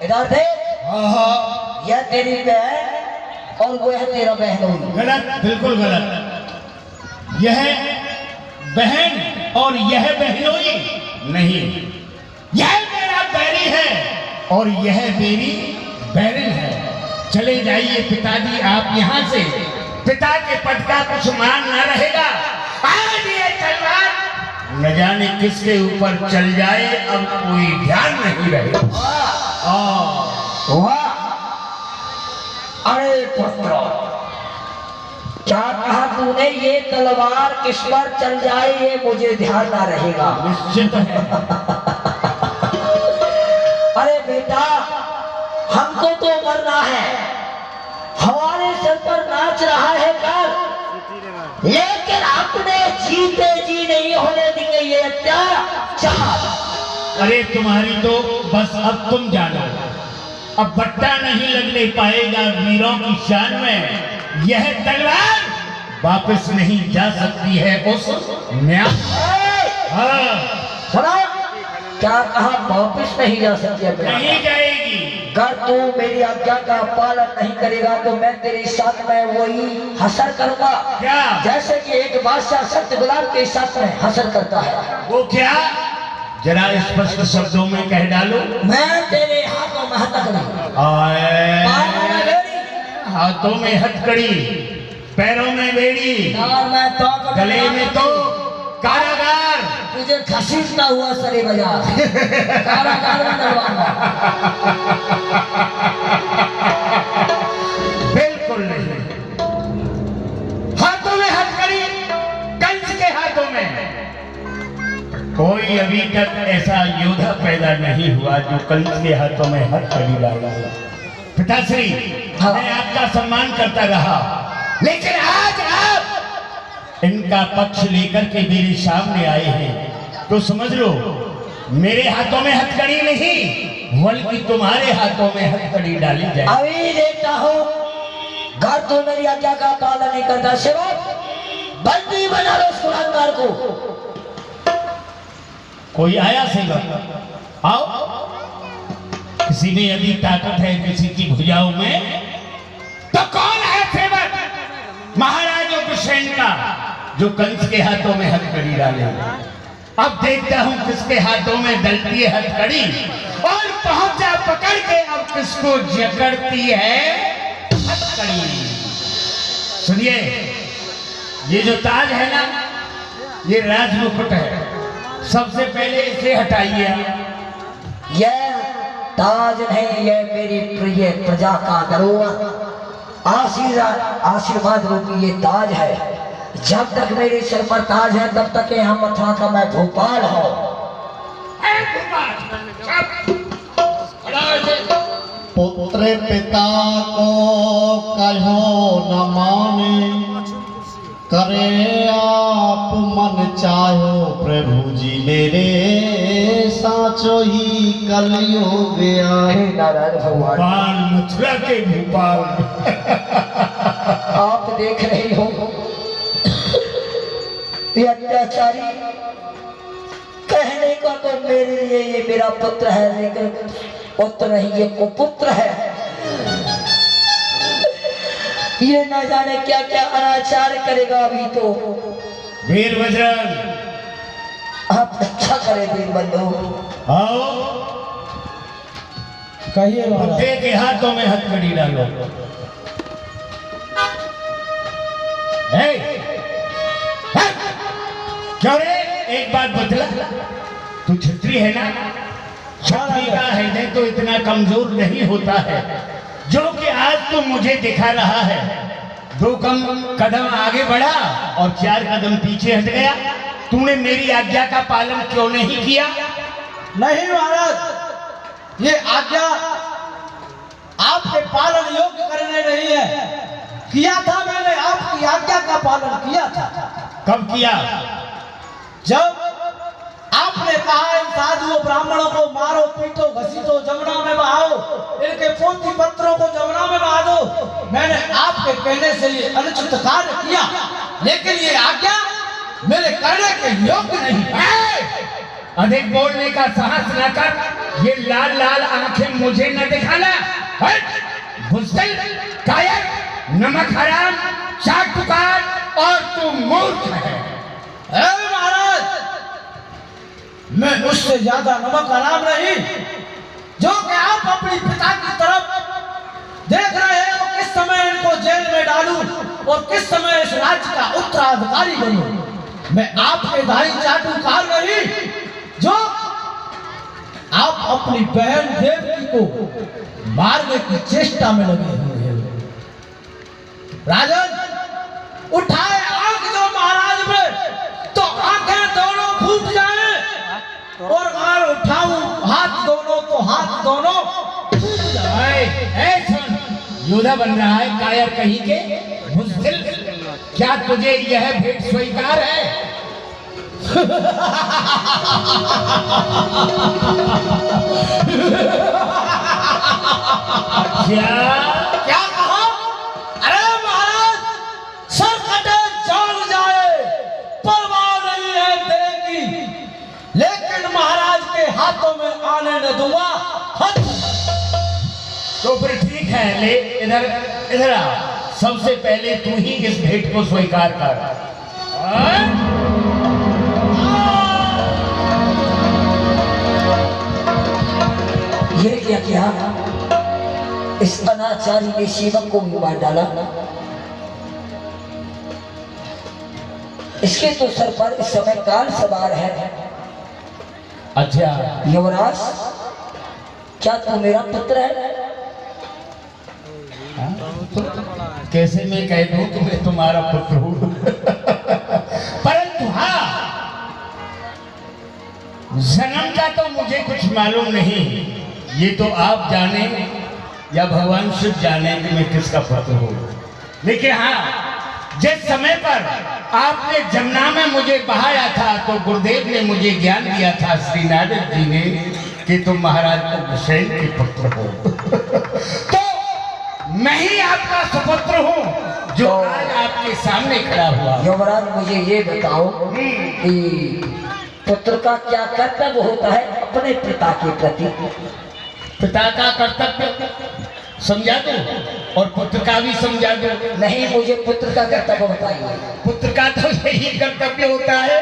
इधर देख, यह तेरी बहन और वो है तेरा बहनोई। गलत, बिल्कुल गलत। यह बहन और यह बहनोई नहीं, यह मेरा बैरी है और यह मेरी बैरन है। चले जाइए पिताजी आप यहाँ से, पिता के पद का कुछ मान न रहेगा। आज ये तलवार न जाने किसके ऊपर चल जाए, अब कोई ध्यान नहीं रहेगा। वाह, अरे पुत्र, क्या कहा तूने? ये तलवार किस पर चल जाए ये मुझे ध्यान ना रहेगा। निश्चित है। अरे बेटा, हमको तो मरना है, हमारे सर पर नाच रहा है कर, लेकिन अपने जीते जी नहीं होने देंगे ये अत्याचार। अरे तुम्हारी तो बस अब तुम जानो, अब बट्टा नहीं लगने पाएगा वीरों की शान में। यह तलवार वापस नहीं जा सकती है उस न्याय। सुना क्या कहा? वापस नहीं जा सकती है। नहीं जाएगी। अगर तू मेरी आज्ञा का पालन नहीं करेगा तो मैं तेरे साथ में वही हसर करूंगा। क्या? जैसे कि एक बादशाह सख्त गुलाम के साथ में हसर करता है। वो क्या? जरा स्पष्ट शब्दों में कह डालो। मैं तेरे हाथों में हथकड़ी, हाथों में हथकड़ी, पैरों में बेड़ी, गले में तो कारागार। तुझे घसीटता हुआ सरे बाजार कारागार में डलवाऊंगा। बिल्कुल नहीं। हाथों में हथकड़ी, कंस के हाथों में। कोई अभी तक ऐसा योद्धा पैदा नहीं हुआ जो कंस के हाथों में हथकड़ी डाला। पिताश्री, मैं आपका सम्मान करता रहा, लेकिन आज आप इनका पक्ष लेकर के मेरे सामने आए हैं तो समझ लो मेरे हाथों में हथकड़ी नहीं बल्कि तुम्हारे हाथों में हथकड़ी डाली जाए। अभी देखता हूँ, घर तो मेरी आज्ञा का पालन नहीं करता, सिवाय बंदी बना लो उस कुलांगार को। कोई आया सेवक? आओ। किसी में यदि ताकत है किसी की भुजाओं में तो कौन है सेवक? महाराज उग्रसेन का, जो कंस के हाथों में हथकड़ी डाले। अब देखता हूं किसके हाथों में डलती है हथकड़ी और पहुंचा पकड़ के अब किसको जकड़ती है हथकड़ी। सुनिए, ये जो ताज है ना, ये राजमुकुट है। सबसे पहले इसे हटाइए। यह ताज नहीं, यह मेरी प्रिय प्रजा का धरोहर, आशीर्वाद रूपी ये ताज है। जब तक मेरे सिर पर ताज है तब तक हम मथुरा का मैं भोपाल हूँ। पुत्र पिता को कहो न माने, करे आप मन चाहो प्रभु जी मेरे, साचो ही कलयुग आए। नारायण भगवान, मथुरा के भोपाल। आप देख रहे हो ये अत्याचारी, कहने का तो मेरे लिए ये मेरा पुत्र है, लेकिन पुत्र नहीं ये कुपुत्र है। ये न जाने क्या क्या अनाचार करेगा। अभी तो वीर बजरंग, आप अच्छा करें वीर बंधु। आओ, कहिए बुद्धे के हाथों में हथकड़ी डालो। क्यों रे? एक बात बतला, तू क्षत्रिय है ना? क्षत्रिय का हृदय तो इतना कमजोर नहीं होता है जो कि आज तू मुझे दिखा रहा है। 2 कदम आगे बढ़ा और 4 कदम पीछे हट गया। तूने मेरी आज्ञा का पालन क्यों नहीं किया? नहीं महाराज, ये आज्ञा आपके पालन योग्य करने नहीं है। किया था मैंने, आपकी आज्ञा का पालन किया था। कब किया? जब आपने कहा इन साधुओं ब्राह्मणों को मारो, पीटो, घसीटो, जमुना में बहाओ, इनके पोथी पत्रों को जमुना में बहा दो। मैंने आपके कहने से ये अनुचित कार्य किया, लेकिन ये आज्ञा मेरे करने के योग्य नहीं है। अधिक बोलने का साहस न कर। ये लाल लाल आंखें मुझे न दिखाना। हट, बुज़दिल, कायर, नमक हराम, चाटुकार और तू मूर्ख है। महाराज, मैं उससे ज्यादा नमक हराम नहीं जो कि आप अपनी पिता की तरफ देख रहे हो। किस समय इनको जेल में डालूं और किस समय इस राज्य का उत्तराधिकारी बनूं। मैं आपके भाई चाटुकार नहीं जो आप अपनी बहन देवकी को मारने की चेष्टा में लगे हुए हैं। राजन, उठाए आंख दो महाराज में तो आंखें दोनों फूट जाए, और अगर उठाऊं हाथ दोनों तो हाथ दोनों फूट जाए। सुन, योद्धा बन रहा है कायर कहीं के। बुज़दिल, क्या तुझे यह भेंट स्वीकार है? क्या कहा? अरे महाराज, सर कटे जान जाए परवाह नहीं है तेरे की, लेकिन महाराज के हाथों में आने न दूंगा। तो फिर ठीक है, ले इधर इधर आ। सबसे पहले तू ही इस भेंट को स्वीकार कर। ये क्या किया? इस अनाचारी ने शिवक को भी मार डाला। इसके तो सर पर इस समय काल सवार है। अच्छा, युवराज, क्या तू मेरा पुत्र है? तो कैसे मैं कह दूं कि मैं तुम्हारा पुत्र हूं? परंतु हाँ, जन्म का तो मुझे कुछ मालूम नहीं। ये तो आप जाने या भगवान शिव जाने कि मैं किसका पुत्र हूं। लेकिन हाँ, जिस समय पर आपने जमुना में मुझे बहाया था तो गुरुदेव ने मुझे ज्ञान दिया था, श्री नारद जी ने, कि तुम महाराज उग्रसेन के पुत्र हो। तो मैं ही आपका सुपुत्र हूँ जो आज आपके सामने खड़ा हुआ। युवराज, मुझे ये बताओ कि पुत्र का क्या कर्तव्य होता है अपने पिता के प्रति? पिता का कर्तव्य समझा दो और पुत्र का भी समझा दो। नहीं, मुझे पुत्र का कर्तव्य बताइए। पुत्र का तो यही कर्तव्य होता है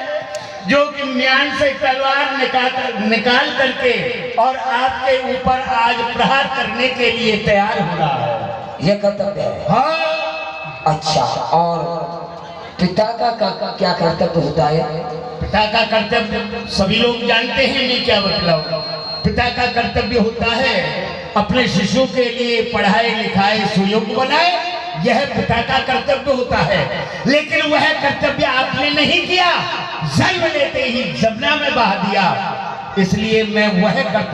जो कि म्यान से तलवार निकाल करके और आपके ऊपर आज प्रहार करने के लिए तैयार हो रहा है। ये कर्तव्य है? हाँ। अच्छा, और पिता का क्या कर्तव्य होता है? पिता का कर्तव्य सभी लोग जानते हैं, मैं क्या बतलाऊं। पिता का कर्तव्य होता है अपने शिशु के लिए पढ़ाई लिखाई सुयोग्य बनाए। यह पिता का कर्तव्य होता है, लेकिन वह कर्तव्य आपने नहीं किया। जन्म लेते ही जमुना में बहा दिया, इसलिए मैं वह कर्तव्य